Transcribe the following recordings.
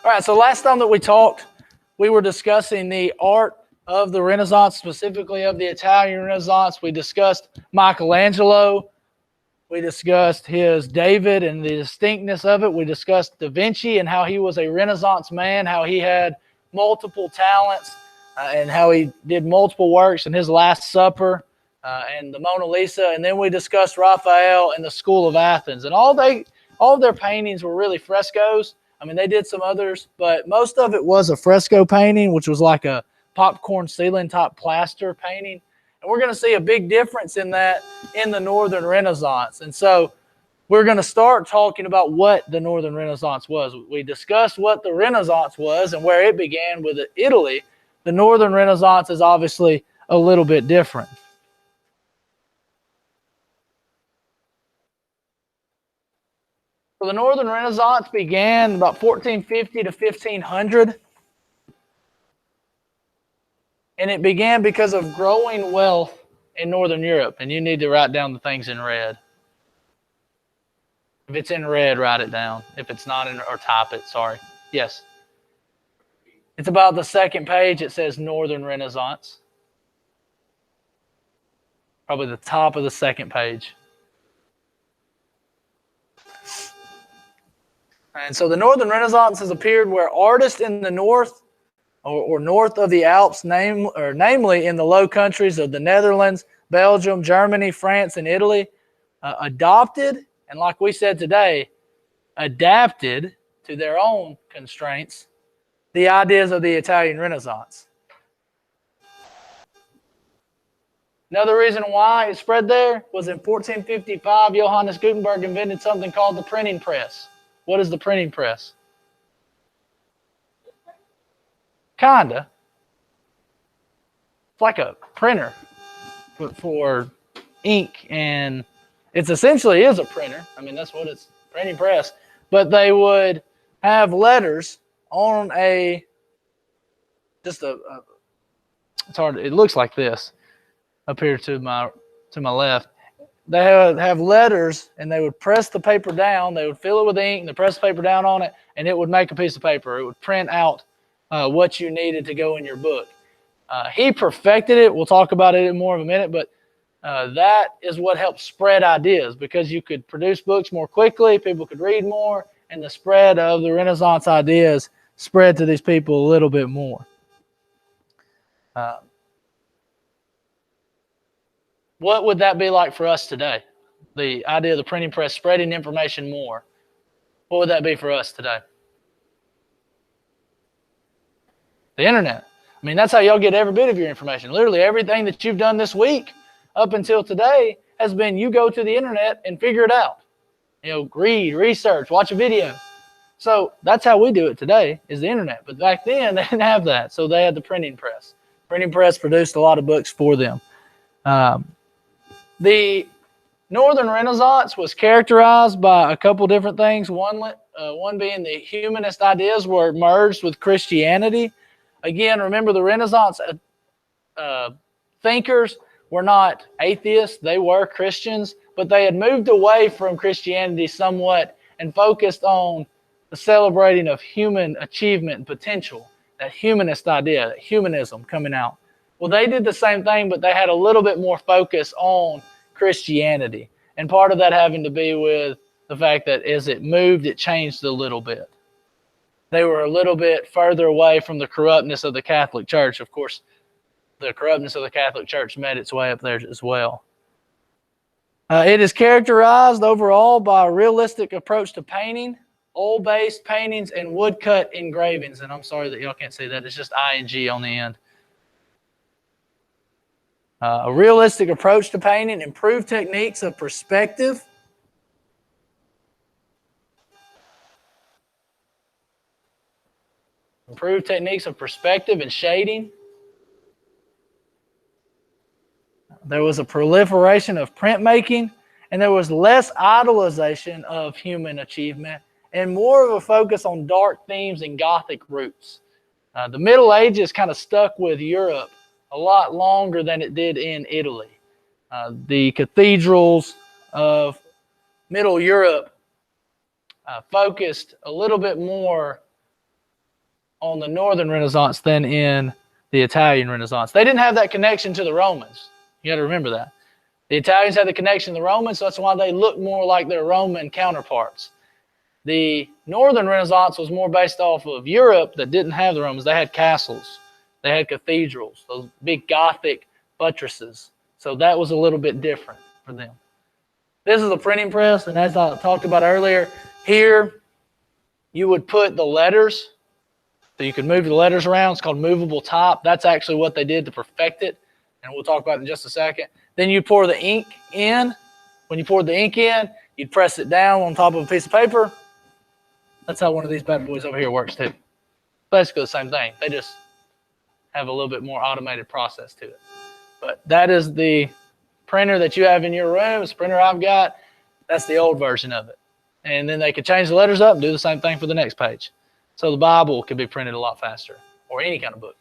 All right, so last time that we talked, we were discussing the art of the Renaissance, specifically of the Italian Renaissance. We discussed Michelangelo. We discussed his David and the distinctness of it. We discussed Da Vinci and how he was a Renaissance man, how he had multiple talents, and how he did multiple works, and his Last Supper, and the Mona Lisa. And then we discussed Raphael and the School of Athens. And all of their paintings were really frescoes. I mean, they did some others, but most of it was a fresco painting, which was like a popcorn ceiling top plaster painting. And we're going to see a big difference in that in the Northern Renaissance. And so we're going to start talking about what the Northern Renaissance was. We discussed what the Renaissance was and where it began with Italy. The Northern Renaissance is obviously a little bit different. So the Northern Renaissance began about 1450 to 1500. And it began because of growing wealth in Northern Europe. And you need to write down the things in red. If it's in red, write it down. If it's not in, or type it, sorry. Yes. It's about the second page. It says Northern Renaissance. Probably the top of the second page. And so the Northern Renaissance has appeared where artists in the north or north of the Alps, namely in the Low Countries of the Netherlands, Belgium, Germany, France, and Italy, adopted, and like we said today, adapted to their own constraints, the ideas of the Italian Renaissance. Another reason why it spread there was in 1455, Johannes Gutenberg invented something called the printing press. What is the printing press? Kinda. It's like a printer for ink, and it essentially is a printer. I mean, that's what it's, printing press. But they would have letters on it's hard, it looks like this up here to my left. They would have letters, and they would press the paper down. They would fill it with ink, and they press the paper down on it, and it would make a piece of paper. It would print out what you needed to go in your book. He perfected it. We'll talk about it in more of a minute, but that is what helped spread ideas, because you could produce books more quickly, people could read more, and the spread of the Renaissance ideas spread to these people a little bit more. What would that be like for us today? The idea of the printing press spreading information more. What would that be for us today? The internet. I mean, that's how y'all get every bit of your information. Literally everything that you've done this week up until today has been you go to the internet and figure it out. You know, read, research, watch a video. So that's how we do it today, is the internet. But back then, they didn't have that. So they had the printing press. Printing press produced a lot of books for them. The Northern Renaissance was characterized by a couple different things. One being the humanist ideas were merged with Christianity. Again, remember the Renaissance thinkers were not atheists. They were Christians, but they had moved away from Christianity somewhat and focused on the celebrating of human achievement and potential, that humanist idea, that humanism coming out. Well, they did the same thing, but they had a little bit more focus on Christianity. And part of that having to be with the fact that as it moved, it changed a little bit. They were a little bit further away from the corruptness of the Catholic Church. Of course, the corruptness of the Catholic Church made its way up there as well. It is characterized overall by a realistic approach to painting, oil-based paintings, and woodcut engravings. And I'm sorry that y'all can't see that. It's just ing on the end. A realistic approach to painting, improved techniques of perspective. Improved techniques of perspective and shading. There was a proliferation of printmaking, and there was less idolization of human achievement and more of a focus on dark themes and Gothic roots. The Middle Ages kind of stuck with Europe a lot longer than it did in Italy. The cathedrals of Middle Europe focused a little bit more on the Northern Renaissance than in the Italian Renaissance. They didn't have that connection to the Romans. You got to remember that. The Italians had the connection to the Romans, so that's why they look more like their Roman counterparts. The Northern Renaissance was more based off of Europe that didn't have the Romans. They had castles. They had cathedrals, those big Gothic buttresses. So that was a little bit different for them. This is a printing press, and as I talked about earlier, here you would put the letters, so you could move the letters around. It's called movable type. That's actually what they did to perfect it, and we'll talk about it in just a second. Then you pour the ink in. When you poured the ink in, you'd press it down on top of a piece of paper. That's how one of these bad boys over here works too. Basically the same thing. They just have a little bit more automated process to it. But that is the printer that you have in your room. It's the printer I've got. That's the old version of it. And then they could change the letters up and do the same thing for the next page. So the Bible could be printed a lot faster, or any kind of book.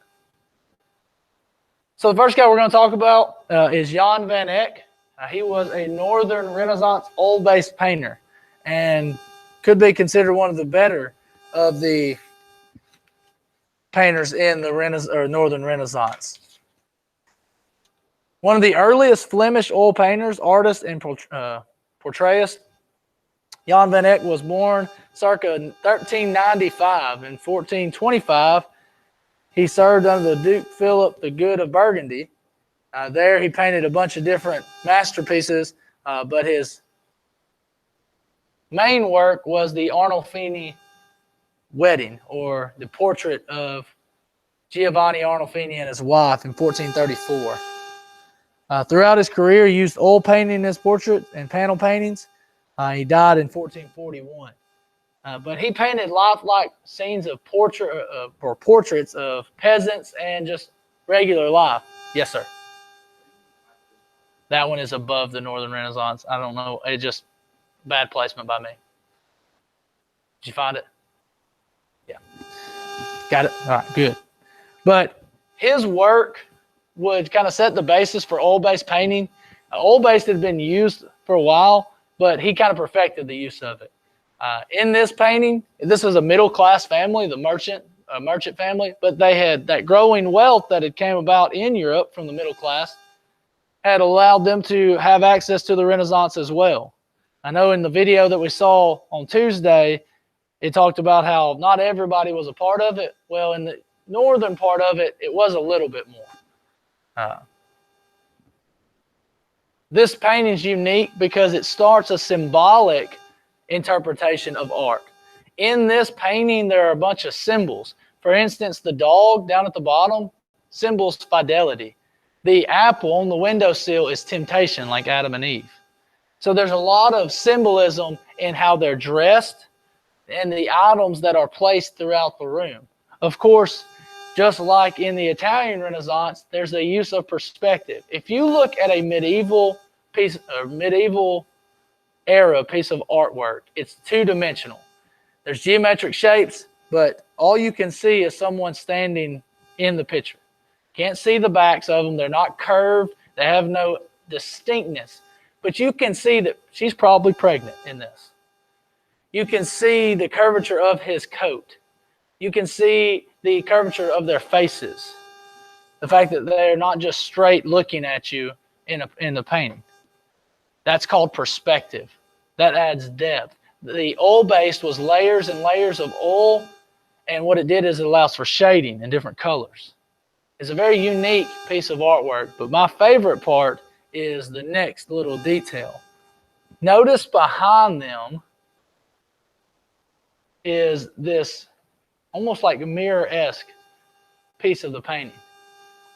So the first guy we're going to talk about is Jan van Eyck. He was a Northern Renaissance oil-based painter and could be considered one of the better of the painters in the Northern Renaissance. One of the earliest Flemish oil painters, artists, and portraists, Jan van Eyck was born circa 1395. In 1425, he served under the Duke Philip the Good of Burgundy. There he painted a bunch of different masterpieces, but his main work was the Arnolfini wedding, or the portrait of Giovanni Arnolfini and his wife in 1434. Throughout his career, he used oil painting in his portraits and panel paintings. He died in 1441. But he painted lifelike scenes of portraits of peasants and just regular life. Yes, sir. That one is above the Northern Renaissance. I don't know. It's just bad placement by me. Did you find it? Yeah. Got it? All right, good. But his work would kind of set the basis for oil-based painting. Oil-based had been used for a while, but he kind of perfected the use of it. In this painting, this was a middle-class family, the merchant family, but they had that growing wealth that had came about in Europe from the middle class had allowed them to have access to the Renaissance as well. I know in the video that we saw on Tuesday, it talked about how not everybody was a part of it. Well, in the northern part of it, it was a little bit more. This painting is unique because it starts a symbolic interpretation of art. In this painting, there are a bunch of symbols. For instance, the dog down at the bottom symbols fidelity. The apple on the windowsill is temptation, like Adam and Eve. So there's a lot of symbolism in how they're dressed and the items that are placed throughout the room. Of course, just like in the Italian Renaissance, there's a use of perspective. If you look at a medieval era piece of artwork, it's two-dimensional. There's geometric shapes, but all you can see is someone standing in the picture. Can't see the backs of them. They're not curved. They have no distinctness. But you can see that she's probably pregnant in this. You can see the curvature of his coat. You can see the curvature of their faces. The fact that they're not just straight looking at you in the painting. That's called perspective. That adds depth. The oil-based was layers and layers of oil, and what it did is it allows for shading in different colors. It's a very unique piece of artwork, but my favorite part is the next little detail. Notice behind them is this almost like a mirror-esque piece of the painting.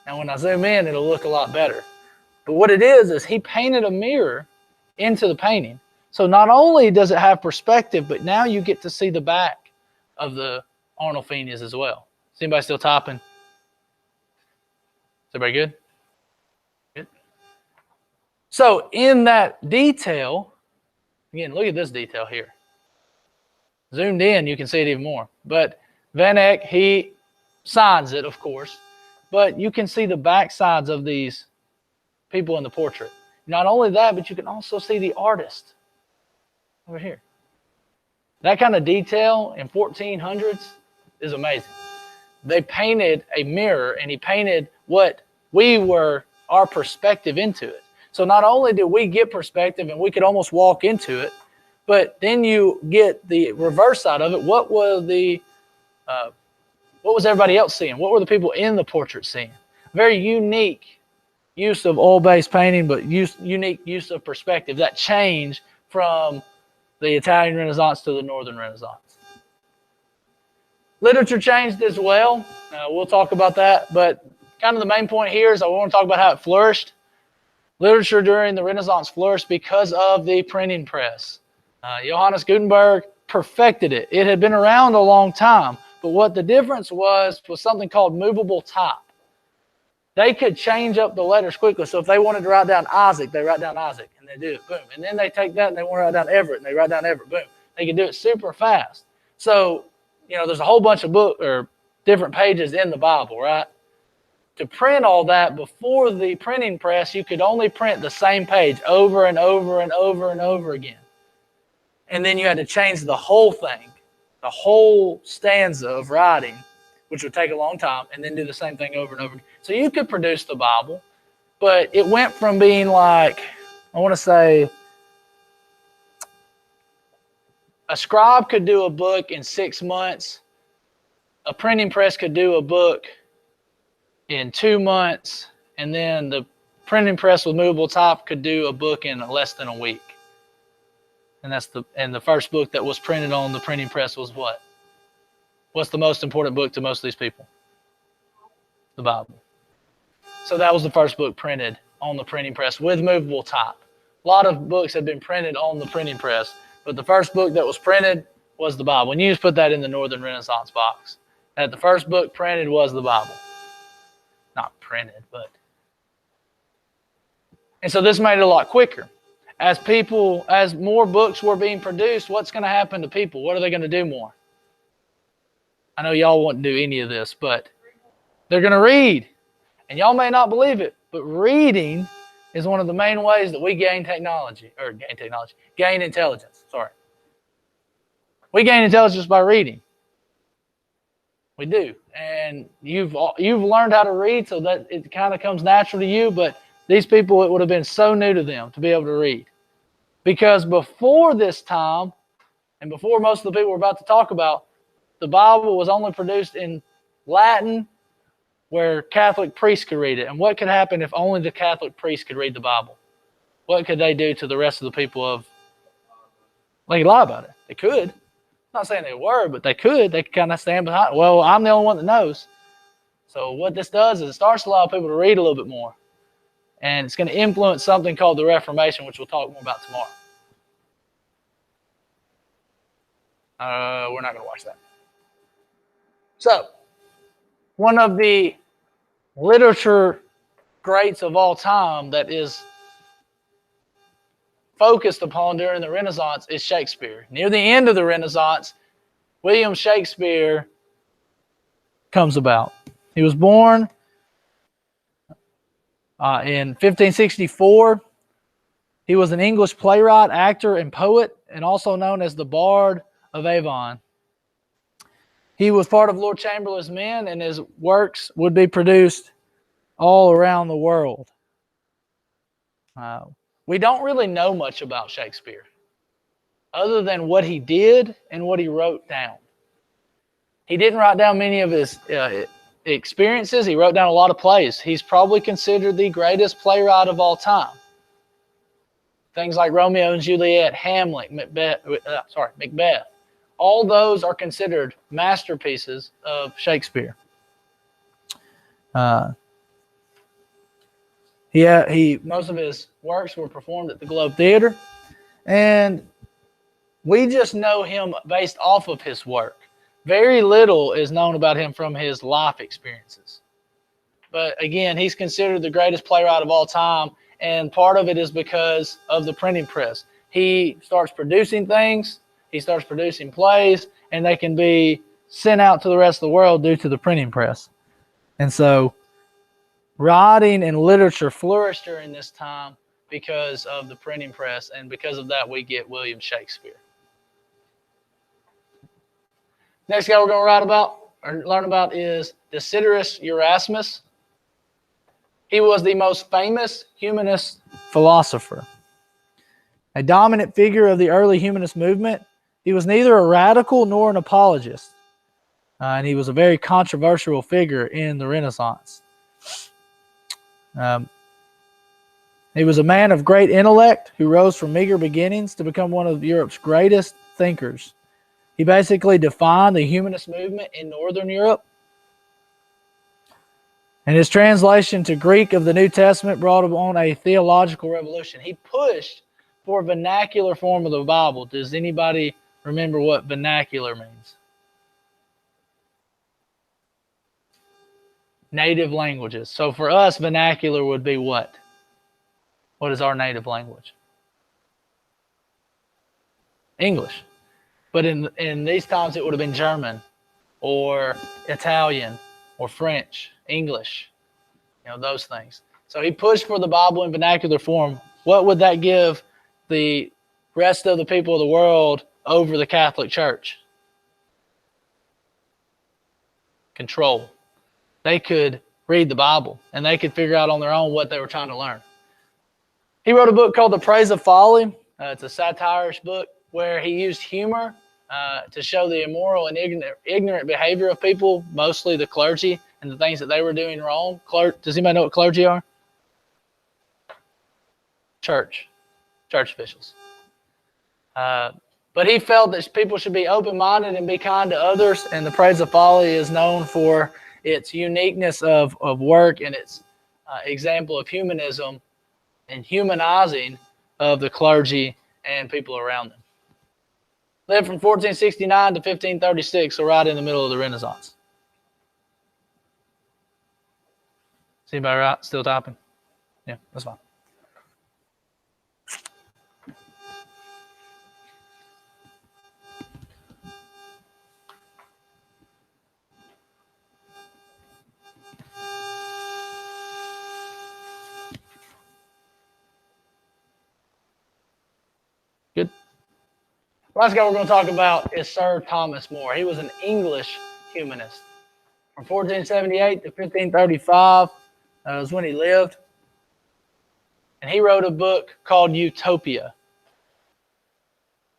Now when I zoom in, it'll look a lot better. But what it is he painted a mirror into the painting. So not only does it have perspective, but now you get to see the back of the Arnolfinis as well. Is anybody still typing? Is everybody good? Good. So in that detail, again, look at this detail here. Zoomed in, you can see it even more. But Van Eyck, he signs it, of course, but you can see the back sides of these people in the portrait. Not only that, but you can also see the artist over here. That kind of detail in 1400s is amazing. they painted a mirror, and he painted what we were, our perspective into it. So not only did we get perspective and we could almost walk into it, but then you get the reverse side of it. What was everybody else seeing? What were the people in the portrait seeing? Very unique use of oil-based painting, but unique use of perspective. That change from the Italian Renaissance to the Northern Renaissance. Literature changed as well. We'll talk about that, but kind of the main point here is I want to talk about how it flourished. Literature during the Renaissance flourished because of the printing press. Johannes Gutenberg perfected it. It had been around a long time, but what the difference was something called movable type. They could change up the letters quickly. So if they wanted to write down Isaac, they write down Isaac, and they do it, boom. And then they take that and they want to write down Everett, and they write down Everett, boom. They can do it super fast. So, there's a whole bunch of book or different pages in the Bible, right? To print all that before the printing press, you could only print the same page over and over and over and over again. And then you had to change the whole thing, the whole stanza of writing, which would take a long time, and then do the same thing over and over again. So you could produce the Bible, but it went from being like, I want to say, a scribe could do a book in 6 months. A printing press could do a book in 2 months. And then the printing press with movable type could do a book in less than a week. And the first book that was printed on the printing press was what? What's the most important book to most of these people? The Bible. So that was the first book printed on the printing press with movable type. A lot of books had been printed on the printing press, but the first book that was printed was the Bible. And you just put that in the Northern Renaissance box. That the first book printed was the Bible. Not printed, but. And so this made it a lot quicker. As more books were being produced, what's going to happen to people? What are they going to do more? I know y'all won't do any of this, but they're going to read. And y'all may not believe it, but reading is one of the main ways that we gain intelligence. Sorry. We gain intelligence by reading. We do. And you've learned how to read so that it kind of comes natural to you, but these people, it would have been so new to them to be able to read. Because before this time, and before most of the people we're about to talk about, the Bible was only produced in Latin where Catholic priests could read it. And what could happen if only the Catholic priests could read the Bible? What could they do to the rest of the people of? They could lie about it. They could. I'm not saying they were, but they could. They could kind of stand behind. Well, I'm the only one that knows. So what this does is it starts to allow people to read a little bit more. And it's going to influence something called the Reformation, which we'll talk more about tomorrow. We're not going to watch that. So, one of the literature greats of all time that is focused upon during the Renaissance is Shakespeare. Near the end of the Renaissance, William Shakespeare comes about. He was born in 1564. He was an English playwright, actor, and poet, and also known as the Bard of Avon. He was part of Lord Chamberlain's men, and his works would be produced all around the world. We don't really know much about Shakespeare, other than what he did and what he wrote down. He didn't write down many of his experiences. He wrote down a lot of plays. He's probably considered the greatest playwright of all time. Things like Romeo and Juliet, Hamlet, Macbeth. All those are considered masterpieces of Shakespeare. Most of his works were performed at the Globe Theater, and we just know him based off of his work. Very little is known about him from his life experiences. But again, he's considered the greatest playwright of all time, and part of it is because of the printing press. He starts producing things, he starts producing plays, and they can be sent out to the rest of the world due to the printing press. And so writing and literature flourished during this time because of the printing press, and because of that we get William Shakespeare. Next guy we're going to write about, or learn about is Desiderius Erasmus. He was the most famous humanist philosopher, a dominant figure of the early humanist movement. He was neither a radical nor an apologist, and he was a very controversial figure in the Renaissance. He was a man of great intellect who rose from meager beginnings to become one of Europe's greatest thinkers. He basically defined the humanist movement in Northern Europe. And his translation to Greek of the New Testament brought on a theological revolution. He pushed for a vernacular form of the Bible. Does anybody remember what vernacular means? Native languages. So for us, vernacular would be what? What is our native language? English. But in these times, it would have been German or Italian or French, English, those things. So he pushed for the Bible in vernacular form. What would that give the rest of the people of the world over the Catholic Church? Control. They could read the Bible, and they could figure out on their own what they were trying to learn. He wrote a book called The Praise of Folly. It's a satirish book where he used humor to show the immoral and ignorant behavior of people, mostly the clergy, and the things that they were doing wrong. Does anybody know what clergy are? Church officials. But he felt that people should be open-minded and be kind to others, and The Praise of Folly is known for its uniqueness of work and its example of humanism and humanizing of the clergy and people around them. Lived from 1469 to 1536, so right in the middle of the Renaissance. Is anybody still typing? Yeah, that's fine. Good. Last guy we're going to talk about is Sir Thomas More. He was an English humanist. From 1478 to 1535 is when he lived. And he wrote a book called Utopia.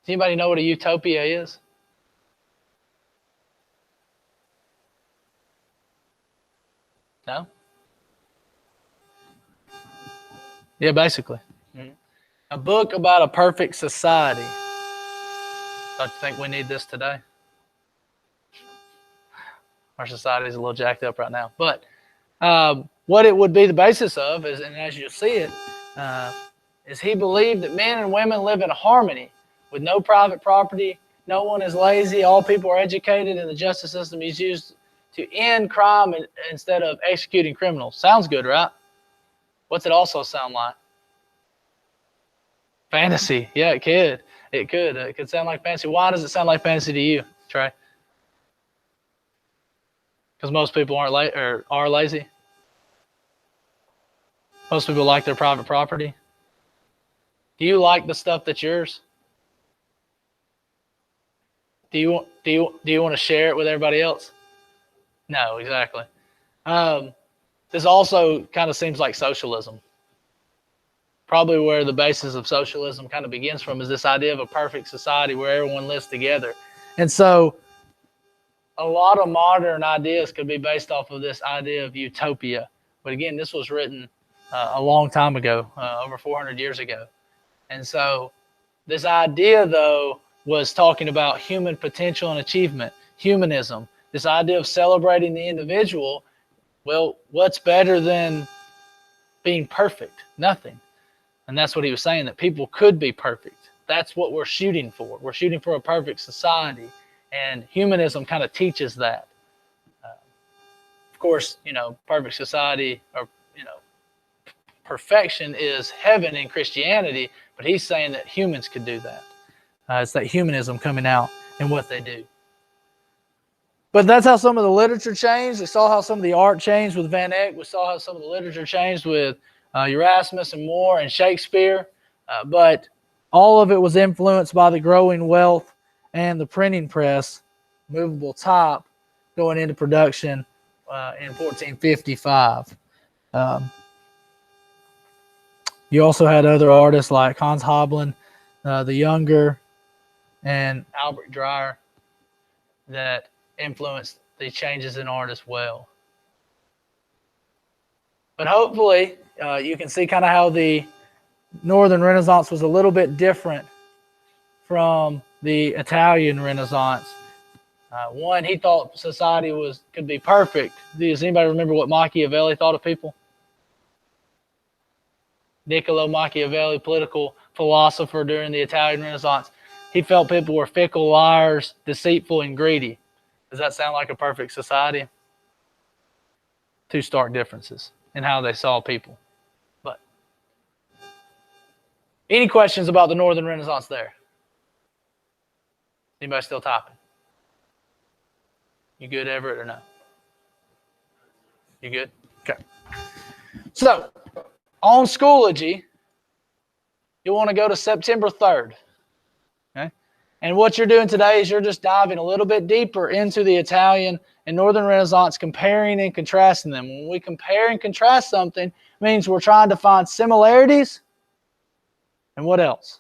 Does anybody know what a utopia is? No? Yeah, basically. Mm-hmm. A book about a perfect society. Don't you think we need this today? Our society is a little jacked up right now. But what it would be the basis of is, and as you'll see it, is he believed that men and women live in harmony with no private property. No one is lazy. All people are educated, and the justice system is used to end crime instead of executing criminals. Sounds good, right? What's it also sound like? Fantasy. Yeah, it could. It could. It could sound like fantasy. Why does it sound like fantasy to you, Trey? Because most people are lazy. Most people like their private property. Do you like the stuff that's yours? Do you want to share it with everybody else? No, exactly. This also kind of seems like socialism. Probably where the basis of socialism kind of begins from is this idea of a perfect society where everyone lives together. And so a lot of modern ideas could be based off of this idea of utopia. But again, this was written a long time ago, over 400 years ago. And so this idea, though, was talking about human potential and achievement, humanism, this idea of celebrating the individual. Well, what's better than being perfect? Nothing. And that's what he was saying, that people could be perfect. That's what we're shooting for. We're shooting for a perfect society. And humanism kind of teaches that. Of course, perfect society or, perfection is heaven in Christianity, but he's saying that humans could do that. It's that humanism coming out in what they do. But that's how some of the literature changed. We saw how some of the art changed with Van Eyck. We saw how some of the literature changed with Erasmus and More and Shakespeare. But all of it was influenced by the growing wealth and the printing press, movable type, going into production in 1455. You also had other artists like Hans Hobelin, the Younger, and Albert Dreyer that influenced the changes in art as well. But hopefully, you can see kind of how the Northern Renaissance was a little bit different from the Italian Renaissance. One, he thought society could be perfect. Does anybody remember what Machiavelli thought of people? Niccolo Machiavelli, political philosopher during the Italian Renaissance. He felt people were fickle, liars, deceitful, and greedy. Does that sound like a perfect society? Two stark differences in how they saw people. But any questions about the Northern Renaissance there? Anybody still typing? You good, Everett, or no? You good? Okay. So, on Schoology, you want to go to September 3rd. Okay? And what you're doing today is you're just diving a little bit deeper into the Italian and Northern Renaissance, comparing and contrasting them. When we compare and contrast something, it means we're trying to find similarities and what else?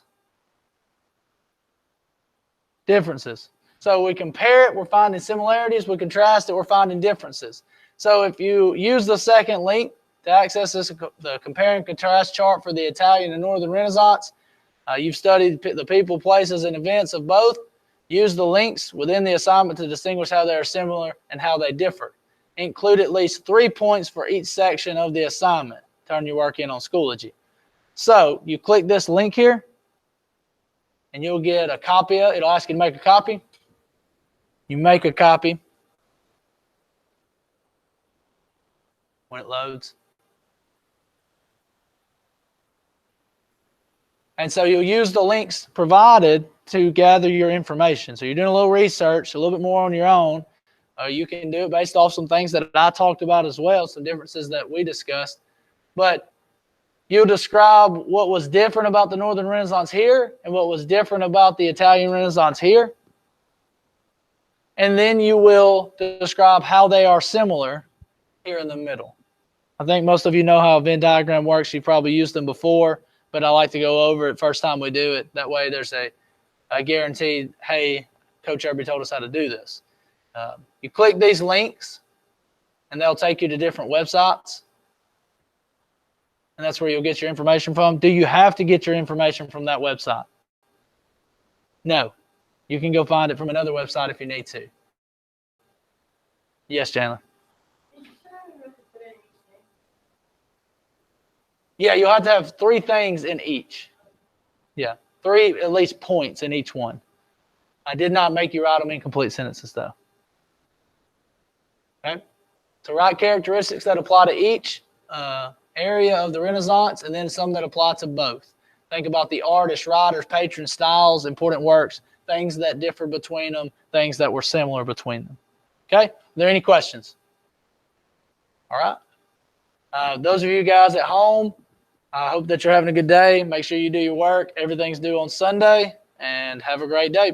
Differences. So we compare it, we're finding similarities. We contrast it, we're finding differences. So if you use the second link to access the compare and contrast chart for the Italian and Northern Renaissance, you've studied the people, places, and events of both. Use the links within the assignment to distinguish how they are similar and how they differ. Include at least 3 points for each section of the assignment. Turn your work in on Schoology. So you click this link here, and you'll get a copy of it. It'll ask you to make a copy. You make a copy when it loads. And so you'll use the links provided to gather your information. So you're doing a little research, a little bit more on your own. You can do it based off some things that I talked about as well, some differences that we discussed. But you'll describe what was different about the Northern Renaissance here and what was different about the Italian Renaissance here. And then you will describe how they are similar here in the middle. I think most of you know how a Venn diagram works. You've probably used them before, but I like to go over it first time we do it. That way there's a guaranteed, hey, Coach Irby told us how to do this. You click these links, and they'll take you to different websites. And that's where you'll get your information from. Do you have to get your information from that website? No. You can go find it from another website if you need to. Yes, Chandler? Yeah, you'll have to have 3 things in each. Yeah, 3 at least points in each one. I did not make you write them in complete sentences, though. Okay? So write characteristics that apply to each area of the Renaissance, and then some that apply to both. Think about the artists, writers, patrons, styles, important works, things that differ between them, things that were similar between them. Okay? Are there any questions? All right. Those of you guys at home, I hope that you're having a good day. Make sure you do your work. Everything's due on Sunday, and have a great day.